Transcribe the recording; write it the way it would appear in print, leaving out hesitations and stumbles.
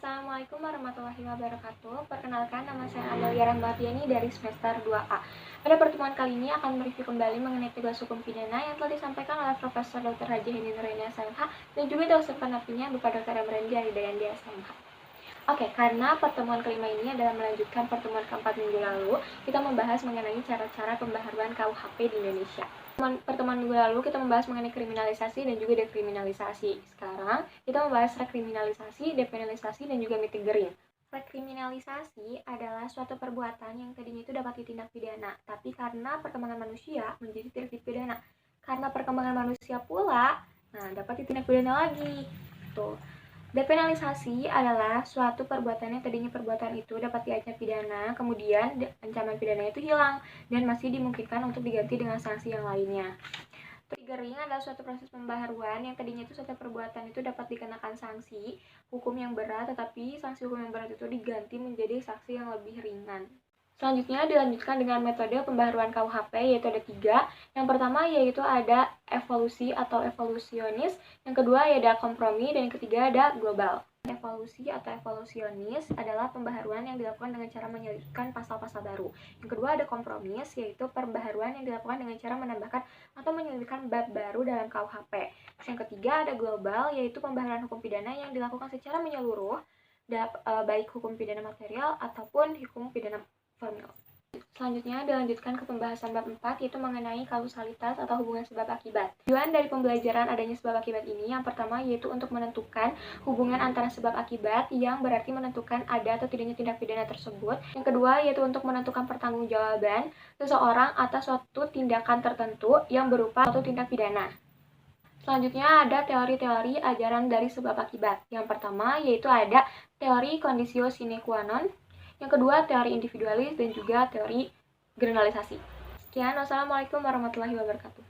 Assalamualaikum warahmatullahi wabarakatuh. Perkenalkan, nama saya Amelia Rahmatiani dari semester 2A. Pada pertemuan kali ini akan mereview kembali mengenai tugas hukum pidana yang telah disampaikan oleh Profesor Dr. Haji Heni Nuraini SMH dan juga dosen penapinya Bapak Dr. Amrandi Aridayandi SMH. Oke, karena pertemuan kelima ini adalah melanjutkan pertemuan keempat minggu lalu, kita membahas mengenai cara-cara pembaharuan KUHP di Indonesia. Pertemuan minggu lalu kita membahas mengenai kriminalisasi dan juga dekriminalisasi. Sekarang kita membahas rekriminalisasi, depenalisasi, dan juga mitigering. Rekriminalisasi adalah suatu perbuatan yang tadinya itu dapat ditindak pidana, tapi karena perkembangan manusia menjadi tidak dipidana. Karena perkembangan manusia pula, dapat ditindak pidana lagi. Tuh. Depenalisasi adalah suatu perbuatan yang tadinya perbuatan itu dapat diancam pidana, kemudian ancaman pidana itu hilang dan masih dimungkinkan untuk diganti dengan sanksi yang lainnya. Triggering adalah suatu proses pembaharuan yang tadinya itu suatu perbuatan itu dapat dikenakan sanksi hukum yang berat, tetapi sanksi hukum yang berat itu diganti menjadi sanksi yang lebih ringan. Selanjutnya dilanjutkan dengan metode pembaharuan KUHP, yaitu ada 3. Yang pertama yaitu ada evolusi atau evolusionis, yang kedua ada kompromi, dan yang ketiga ada global. Evolusi atau evolusionis adalah pembaharuan yang dilakukan dengan cara menyelipkan pasal-pasal baru. Yang kedua ada kompromis, yaitu pembaharuan yang dilakukan dengan cara menambahkan atau menyelipkan bab baru dalam KUHP. Yang ketiga ada global, yaitu pembaharuan hukum pidana yang dilakukan secara menyeluruh, baik hukum pidana material ataupun hukum pidana formil. Selanjutnya dilanjutkan ke pembahasan bab 4, yaitu mengenai kausalitas atau hubungan sebab akibat. Tujuan dari pembelajaran adanya sebab akibat ini yang pertama yaitu untuk menentukan hubungan antara sebab akibat yang berarti menentukan ada atau tidaknya tindak pidana tersebut. Yang kedua yaitu untuk menentukan pertanggungjawaban seseorang atas suatu tindakan tertentu yang berupa suatu tindak pidana. Selanjutnya ada teori-teori ajaran dari sebab akibat. Yang pertama yaitu ada teori conditio sine qua non, yang kedua teori individualis, dan juga teori generalisasi. Sekian, wassalamualaikum warahmatullahi wabarakatuh.